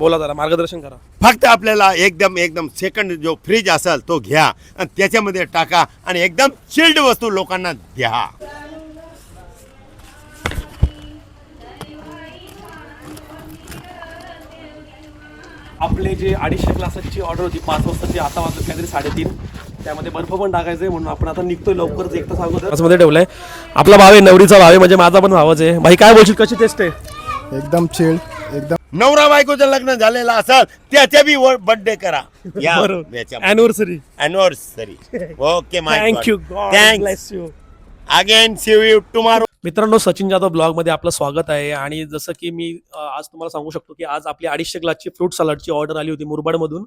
बोला जरा मार्गदर्शन करा. फक्त आपल्याला एकदम एकदम सेकंड जो फ्रीज असेल तो घ्या आणि त्याच्यामध्ये टाका आणि एकदम चिल्ड वस्तू लोकांना द्या. आपले जे 250 ग्लासाची ऑर्डर होती 5 वाजताची, आता वाजत काहीतरी 3:30. त्यामध्ये बर्फ पण टाकायचंय म्हणून आपण आता निघतोय लवकरच, एक तास अगोदर मध्ये ठेवलंय. आपला भाव आहे, नवरीचा भाव आहे, म्हणजे माझा पण भावच आहे. भाई काय बोलशील, कशी टेस्ट आहे? एकदम चिल्ड, एकदम. नवरा बायकोचं लग्न झालेलं असेल त्याच्या बी बर्थडे करा या anniversary. Okay my thank you, god bless you. Again see you tomorrow. मित्रांनो, सचिन जाधव ब्लॉग मध्ये आपलं स्वागत आहे. आणि जसं की मी आज तुम्हाला सांगू शकतो की आज आपली 250 ग्लासची फ्रूट सलाडची ऑर्डर आली होती मुरबाडमधून.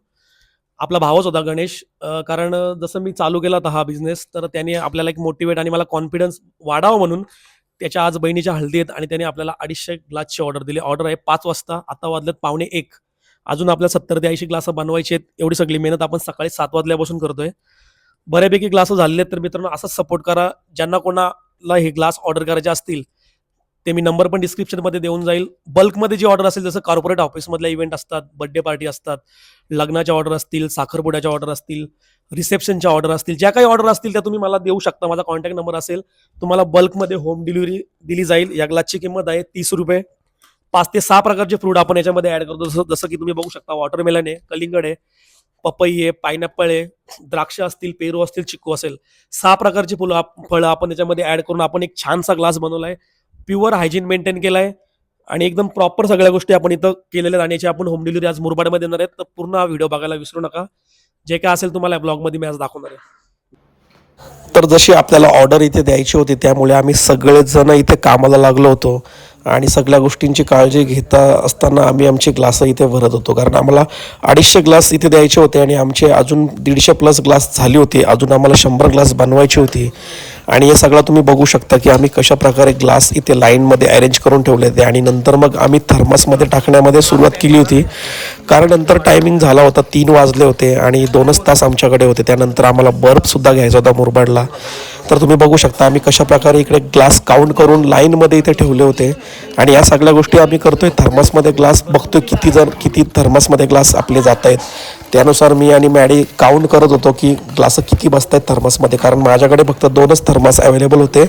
आपला भावच होता गणेश. कारण जसं मी चालू केला होता हा बिझनेस, तर त्याने आपल्याला एक मोटिवेट आणि मला कॉन्फिडन्स वाढावं म्हणून त्याच्या आज बहिणीच्या हळदी आहेत आणि त्याने आपल्याला 250 ग्लासची ऑर्डर दिली. ऑर्डर आहे 5 वाजता, आता वाजलेत 1:15. अजून आपल्याला 70 ते 80 ग्लास बनवायचे आहेत. एवढी सगळी मेहनत आपण सकाळी 7 वाजल्यापासून करतोय. बऱ्यापैकी ग्लास झालेले आहेत. तर मित्रांनो, असाच सपोर्ट करा. ज्यांना कोणाला हे ग्लास ऑर्डर करायचे असतील ते मी नंबर पण डिस्क्रिप्शनमध्ये देऊन जाईल. बल्कमध्ये जी ऑर्डर असेल, जसं कॉर्पोरेट ऑफिसमधल्या इव्हेंट असतात, बर्थडे पार्टी असतात, लग्नाच्या ऑर्डर असतील, साखरपुड्याच्या ऑर्डर असतील, रिसेप्शनच्या ऑर्डर असतील, ज्या काही ऑर्डर असतील त्या तुम्ही मला देऊ शकता. माझा कॉन्टॅक्ट नंबर असेल. तुम्हाला बल्कमध्ये होम डिलिव्हरी दिली जाईल. या ग्लासची किंमत आहे 30 रुपये. 5 ते 6 प्रकारचे फ्रूट आपण याच्यामध्ये ऍड करतो. जसं की तुम्ही बघू शकता, वॉटरमेलन आहे, कलिंगड आहे, पपई आहे, पायनॅपल आहे, द्राक्ष असतील, पेरू असतील, चिक्कू असेल. 6 प्रकारची फळं आपण याच्यामध्ये ऍड करून आपण एक छानसा ग्लास बनवलाय. प्युअर हायजीन मेंटेन केलाय आणि एकदम प्रॉपर सगळ्या गोष्टी आपण इथं केलेल्या आहेत. आणि याची आपण होम डिलिव्हरी आज मुरबाडमध्ये देणार आहेत. तर पूर्ण हा व्हिडिओ बघायला विसरू नका. जे काय असेल तुम्हाला या ब्लॉगमध्ये मी आज दाखवणार आहे. तर जशी आपल्याला ऑर्डर इथे द्यायची होती, त्यामुळे आम्ही सगळेजण इथे कामाला लागलो होतो आणि सगळ्या गोष्टींची काळजी घेता असताना आम्ही आमचे ग्लास इथे भरत होतो. कारण आम्हाला 250 ग्लास इथे द्यायचे होते आणि आमचे अजून 150+ ग्लास झाली होती. अजून आम्हाला 100 ग्लास बनवायची होती. आणि हे सगळं तुम्ही बघू शकता की आम्ही कशा प्रकारे ग्लास इथे लाईनमध्ये अरेंज करून ठेवले होते. आणि नंतर मग आम्ही थर्मसमध्ये टाकण्यामध्ये सुरुवात केली होती. कारण नंतर टायमिंग झाला होता, 3 वाजले होते आणि 2च तास आमच्याकडे होते. त्यानंतर आम्हाला बर्फसुद्धा घ्यायचा होता मुरबाडला. तर तुम्ही बघू शकता आम्ही कशा प्रकारे इकडे ग्लास काउंट करून लाईनमध्ये इथे ठेवले होते. आणि या सगळ्या गोष्टी आम्ही करतोय. थर्मसमध्ये ग्लास बघतोय किती थर्मसमध्ये ग्लास आपले जात आहेत. त्यानुसार मी आणि मॅडी काउंट करत होतो की ग्लास किती बसत आहेत थर्मसमध्ये. कारण माझ्याकडे फक्त 2च थर्मस अवेलेबल होते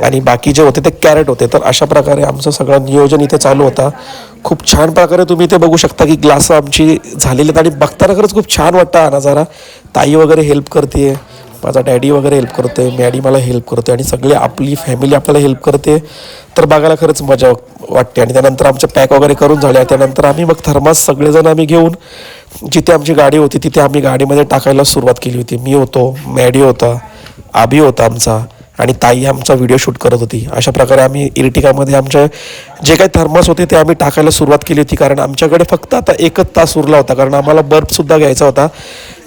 आणि बाकी जे होते ते कॅरेट होते. तर अशा प्रकारे आमचं सगळं नियोजन इथे चालू होता. खूप छान प्रकारे तुम्ही इथे बघू शकता की ग्लास आमची झालेली आहेत आणि बघताना खरंच खूप छान वाटतं हा नजारा. ताई वगैरे हेल्प करते, माझा डॅडी वगैरे हेल्प करतोय, मॅडी मला हेल्प करते आणि सगळी आपली फॅमिली आपल्याला हेल्प करते. तर बघायला खरंच मजा वाटते. आणि त्यानंतर आमचं पॅक वगैरे करून झाले. त्यानंतर आम्ही मग थर्मास सगळेजण आम्ही घेऊन जिथे आमची गाडी होती तिथे आम्ही गाडीमध्ये टाकायला सुरुवात केली होती. मी होतो, मॅडी होता, आबी होता आमचा आणि ताई आमचा व्हिडिओ शूट करत होती. अशा प्रकारे आम्ही इर्टिकामध्ये आमचे जे काही थर्मस होते ते आम्ही टाकायला सुरुवात केली होती. कारण आमच्याकडे फक्त आता 1च तास उरला होता. कारण आम्हाला बर्फसुद्धा घ्यायचा होता.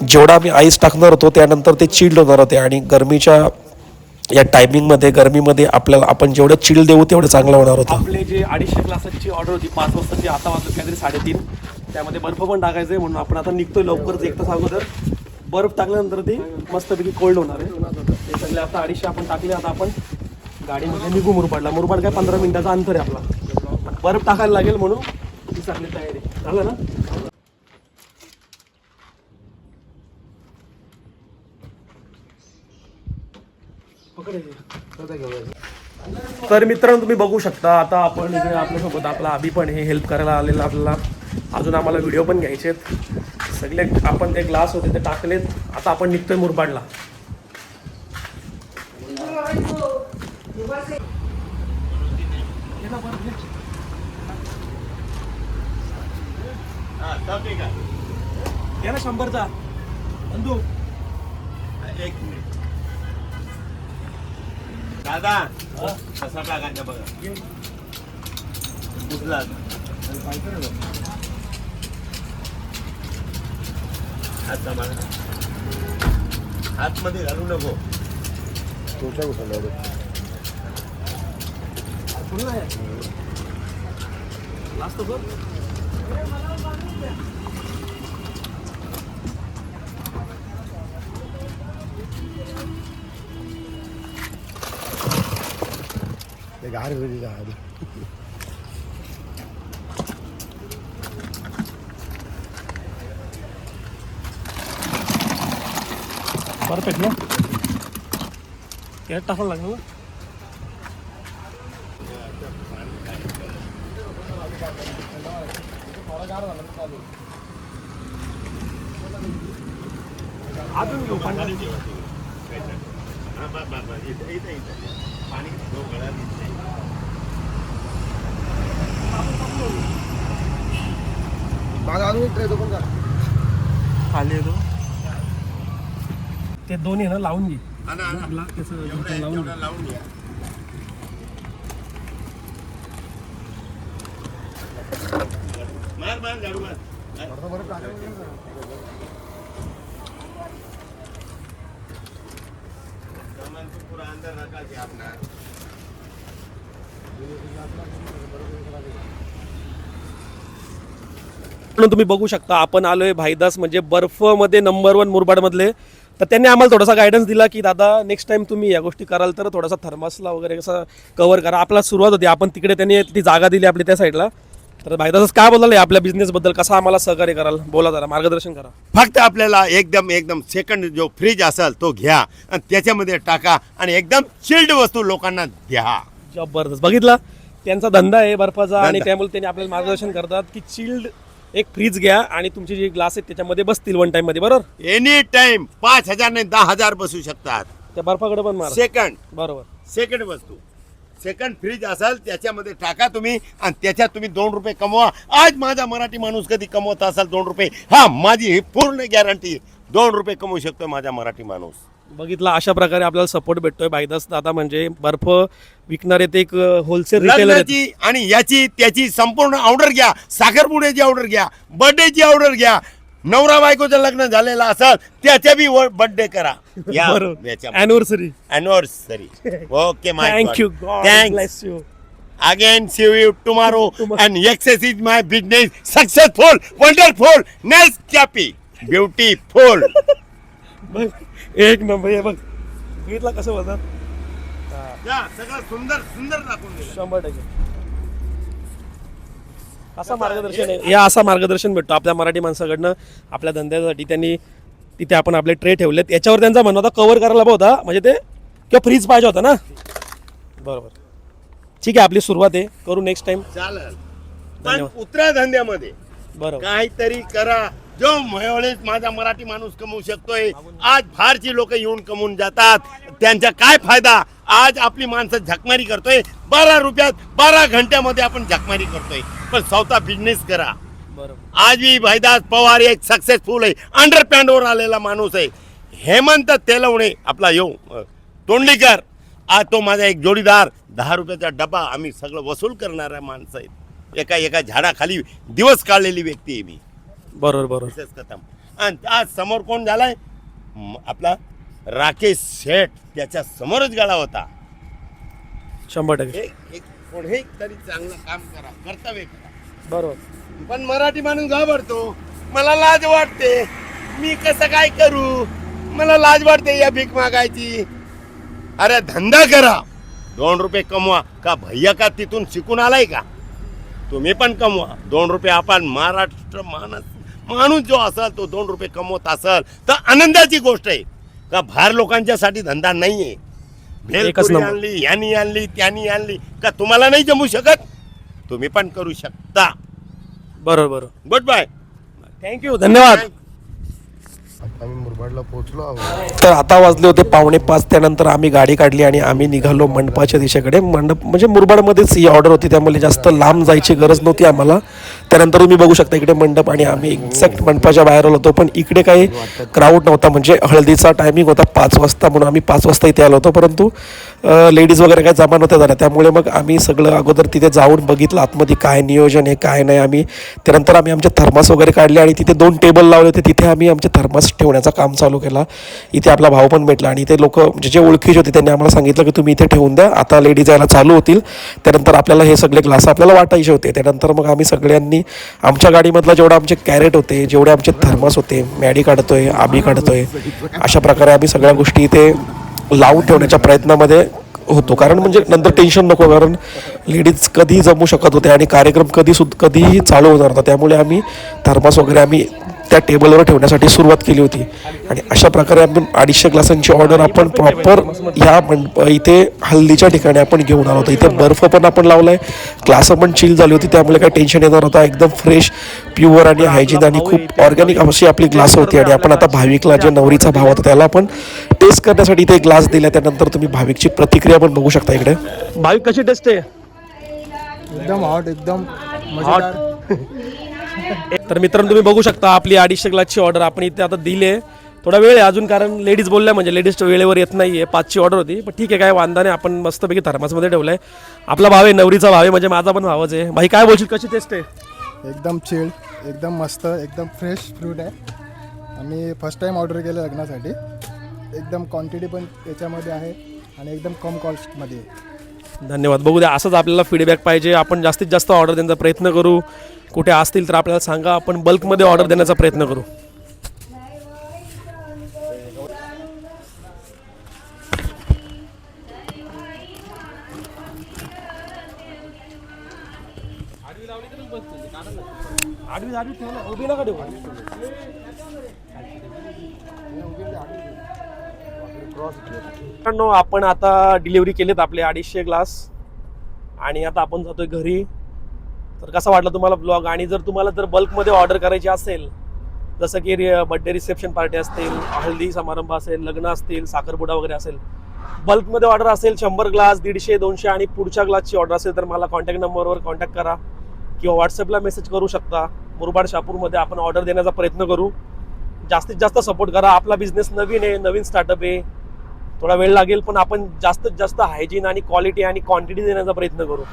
जेवढा आम्ही आईस टाकणार होतो त्यानंतर ते चिल्ड होणार होते. आणि गरमीच्या या टायमिंगमध्ये गरमीमध्ये आपल्याला आपण जेवढं चिल्ड देऊ तेवढं चांगलं होणार होतं. आपले जे 250 ग्लासाची ऑर्डर होती 5 वाजताची, आता वाजत काहीतरी 3:30. त्यामध्ये बर्फ पण टाकायचंय म्हणून आपण आता निघतोय लवकरच, एक तास अगोदर. बर्फ टाकल्यानंतर ती मस्तपैकी कोल्ड होणार आहे. ते सगळे आता 250 आपण टाकले. आता आपण गाडीमध्ये निघू मुरबाडला. मुरबाड काय 15 मिनिटाचा अंतर आहे आपला. बर्फ टाकायला लागेल म्हणून ती सगळी तयारी झालं ना. तर मित्रांनो, तुम्ही बघू शकता आता आपण इथे आपल्यासोबत आपला अभि पण हे हेल्प करायला आलेला आपल्याला. अजून आम्हाला व्हिडिओ पण घ्यायचे आहेत. सगळे आपण ते ग्लास होते ते टाकलेत. आता आपण निघतोय मुरबाडला. घ्या ना 100चा बंधू. एक मिनिट दादा, कसा टाकायचा बघा. बुजला आतमध्ये घालू नको. परफेक्ट ना यात टाकावं लागेल ना. अजून घेऊ पाणी. खाली येतो ते दोन्ही ना लावून घे. आपला त्याचं लावून घे. लावून घ्या. मार झाडू मार. सामान तो पूरा अंदर रखा के अपना. म्हणून तुम्ही बघू शकता आपण आलोय भाईदास म्हणजे बर्फमध्ये नंबर 1 मुरबाडमधले. तर त्यांनी आम्हाला थोडासा गायडन्स दिला की दादा नेक्स्ट टाइम तुम्ही या गोष्टी कराल तर थोडासा थर्मासला वगैरे कसं कव्हर करा. आपला सुरुवात होती आपण तिकडे त्यांनी ती जागा दिली आपली त्या साईडला. तर भाईदास काय बोलाल आपल्या बिझनेसबद्दल कसं आम्हाला सहकार्य कराल बोला जरा मार्गदर्शन करा. फक्त आपल्याला एकदम सेकंड जो फ्रीज असेल तो घ्या आणि त्याच्यामध्ये टाका आणि एकदम चिल्ड वस्तू लोकांना द्या. जबरदस्त बघितला त्यांचा धंदा आहे बर्फाचा आणि धंदा. त्यामुळे त्यांनी आपल्याला मार्गदर्शन करतात की चिल्ड एक फ्रीज घ्या आणि तुमचे जे ग्लास आहेत त्याच्यामध्ये बसतील 1 टाइम मध्ये बरोबर. एनी टाइम 5,000 नाही 10,000 बसू शकतात. त्या बर्फाकडे पण मार बरोबर. सेकंड वस्तू सेकंड फ्रीज असेल त्याच्यामध्ये टाका तुम्ही आणि त्याच्यात तुम्ही 2 रुपये कमवा. आज माझा मराठी माणूस कधी कमवत असाल 2 रुपये, हा माझी ही पूर्ण गॅरंटी 2 रुपये कमवू शकतो माझा मराठी माणूस. बघितला अशा प्रकारे आपल्याला सपोर्ट भेटतोय. भाईदास दादा म्हणजे बर्फ विकणारे ते एक होलसेल रिटेलर आहेत. लग्नाची आणि याची त्याची संपूर्ण ऑर्डर घ्या. साखरपुड्याची ऑर्डर घ्या, बर्थडेची ऑर्डर घ्या. नवरा बायकोचं लग्न झालेलं असेल त्याच्या बी बर्थडे करा. Anniversary. Okay my thank you god bless you. Again, see you tomorrow. And success is my business. Successful, wonderful, nice, happy, beautiful. एक नंबर हे बघ बघितला कसं बोलतात. सगळं सुंदर सुंदर दाखवून दिलं. 100% असा मार्गदर्शन आहे. या असा मार्गदर्शन भेटतो आपल्या मराठी माणसाकडनं आपल्या धंद्यासाठी. त्यांनी तिथे आपण आपले ट्रे ठेवलेत. याच्यावर त्यांचा म्हणणं होता कव्हर करायला होता म्हणजे ते किंवा फ्रीज पाहिजे होता ना. बरोबर ठीक आहे आपली सुरुवात आहे करू नेक्स्ट टाइम. चालेल पण उतरा धंद्यामध्ये बरोबर काहीतरी करा. जो वेळेस माझा मराठी माणूस कमवू शकतोय. आज फारची लोक येऊन कमवून जातात. त्यांचा काय फायदा. आज आपली माणसं झकमारी करतोय. 12 रुपयात 12 घंट्यामध्ये आपण झकमारी करतोय. पण स्वतः बिझनेस करा. बरोबर. आज भी भाईदास पवार एक सक्सेसफुल आहे. अंडरपॅन्डवर आलेला माणूस आहे. हेमंत तेलवणे आपला तोंडलीकर आज तो माझा एक जोडीदार. 10 रुपयाचा डबा आम्ही सगळं वसूल करणाऱ्या माणसं आहेत. एका झाडाखाली दिवस काढलेली व्यक्ती आहे मी. बरोबर बरोबर. खतम. आणि आज समोर कोण झालाय आपला राकेश शेठ. त्याच्या समोरच गाडा होता. 100% कोणी तरी चांगलं काम करा, कर्तव्य करा. बरोबर. पण मराठी माणूस घाबरतो. मला लाज वाटते. मी कसं काय करू. मला लाज वाटते या भीक मागायची. अरे धंदा करा. 2 रुपये कमवा. का भैया का तिथून शिकून आलाय का. तुम्ही पण कमवा 2 रुपये. आपण महाराष्ट्र माणूस जो असेल तो 2 रुपये कमवत असेल तर आनंदाची गोष्ट आहे. का बाहेर लोकांच्यासाठी धंदा नाहीये. भेलपुरी आणली, यांनी आणली, त्यांनी आणली. का तुम्हाला नाही जमू शकत. तुम्ही पण करू शकता. बरोबर. Good bye. थँक्यू धन्यवाद. आम्ही मुरबाडला पोहोचलो आहोत. तर आता वाजले होते 4:45. त्यानंतर आम्ही गाडी काढली आणि आम्ही निघालो मंडपाच्या दिशेकडे. मंडप म्हणजे मुरबाडमध्येच ही ऑर्डर होती त्यामुळे जास्त लांब जायची गरज नव्हती आम्हाला. त्यानंतर तुम्ही बघू शकता इकडे मंडप आणि आम्ही एक्झॅक्ट मंडपाच्या बाहेर होतो. पण इकडे काही क्राऊड नव्हता. म्हणजे हळदीचा टायमिंग होता 5 वाजता म्हणून आम्ही 5 वाजता इथे आलो होतो. परंतु लेडीज वगैरे काही जमा नव्हत्या झाल्या. त्यामुळे मग आम्ही सगळं अगोदर तिथे जाऊन बघितलं आतमध्ये काय नियोजन आहे काय नाही. त्यानंतर आम्ही आमचे थर्मास वगैरे काढले आणि तिथे 2 टेबल लावले होते. तिथे आम्ही आमचे थर्मास ठेवण्याचं काम चालू केला. इथे आपला भाऊ पण भेटला आणि इथे लोक म्हणजे जे ओळखीचे होते त्यांनी आम्हाला सांगितलं की तुम्ही इथे ठेवून द्या. आता लेडीज यायला चालू होतील. त्यानंतर आपल्याला हे सगळे ग्लास आपल्याला वाटायचे होते. त्यानंतर मग आम्ही सगळ्यांनी आमच्या गाडीमधला जेवढे आमचे कॅरेट होते, जेवढे आमचे थर्मास होते, मॅडी काढतोय, आबी काढतोय, अशा प्रकारे आम्ही सगळ्या गोष्टी इथे लावून ठेवण्याच्या प्रयत्नामध्ये होतो. कारण म्हणजे नंतर टेन्शन नको. कारण लेडीज कधीही जमू शकत होते आणि कार्यक्रम कधीही चालू होणार होता. त्यामुळे आम्ही थर्मास वगैरे आम्ही त्या टेबलवर ठेवण्यासाठी सुरुवात केली होती. आणि अशा प्रकारे आपण 250 ग्लासांची ऑर्डर आपण प्रॉपर ह्या इथे हल्दीच्या ठिकाणी आपण घेऊन आलो होतो. इथे बर्फ पण आपण लावलाय, ग्लास पण चिल झाली होती, त्यामुळे काही टेन्शन येणार होता. एकदम फ्रेश, प्युअर आणि हायजीन आणि खूप ऑर्गॅनिक अशी आपली ग्लास होती. आणि आपण आता भाविकला, जे नवरीचा भाव होता, त्याला आपण टेस्ट करण्यासाठी इथे ग्लास दिला. त्यानंतर तुम्ही भाविकची प्रतिक्रिया पण बघू शकता इकडे. भाविक कशी टेस्ट आहे? एकदम हॉट, एकदम मजेदार. तर मित्रांनो तुम्ही बघू शकता आपली 250 ग्लासची ऑर्डर आपण इथे आता दिली आहे. थोडा वेळ आहे अजून, कारण लेडीज बोलल्या म्हणजे लेडीज वेळेवर येत नाही आहे. 5ची ऑर्डर होती, पण ठीक आहे, काय वांदा नाही. आपण मस्तपैकी थर्मासमध्ये ठेवलं आहे. आपला भाव आहे, नवरीचा भाव आहे, म्हणजे माझा पण भावच आहे. भाई काय बोलशील, कशी टेस्ट आहे? एकदम चिल्ड, एकदम मस्त, एकदम फ्रेश फ्रूट आहे. आम्ही फर्स्ट टाइम ऑर्डर केलं लग्नासाठी. एकदम क्वांटिटी पण याच्यामध्ये आहे आणि एकदम कम कॉस्टमध्ये आहे. धन्यवाद. बघू द्या, असंच आपल्याला फीडबॅक पाहिजे. आपण जास्तीत जास्त ऑर्डर देण्याचा प्रयत्न करू. कुठे असतील तर आपल्याला सांगा, आपण बल्कमध्ये ऑर्डर देण्याचा प्रयत्न करू. मित्रांनो, आपण आता डिलिव्हरी केलीत आपले 250 ग्लास आणि आता आपण जातोय घरी. तर कसा वाटला तुम्हाला ब्लॉग? आणि जर तुम्हाला जर बल्कमध्ये ऑर्डर करायची असेल, जसं की बड्डे रिसेप्शन पार्टी असतील, हल्दी समारंभ असेल, लग्न असतील, साखरपुडा वगैरे असेल, बल्कमध्ये ऑर्डर असेल 100 ग्लास, 150, 200 आणि पुढच्या ग्लासची ऑर्डर असेल, तर मला कॉन्टॅक्ट नंबरवर कॉन्टॅक्ट करा किंवा व्हॉट्सअपला मेसेज करू शकता. मुरबाड शहापूरमध्ये आपण ऑर्डर देण्याचा प्रयत्न करू. जास्तीत जास्त सपोर्ट करा. आपला बिझनेस नवीन आहे, नवीन स्टार्टअप आहे, थोडा वेळ लागेल, पण आपण जास्तीत जास्त हायजीन आणि क्वालिटी आणि क्वांटिटी देण्याचा प्रयत्न करू.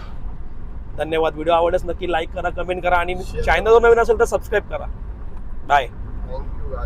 धन्यवाद. व्हिडिओ आवडल्यास नक्की लाईक करा, कमेंट करा आणि चॅनलवर नवीन असेल तर सबस्क्राईब करा. बाय. थँक्यू.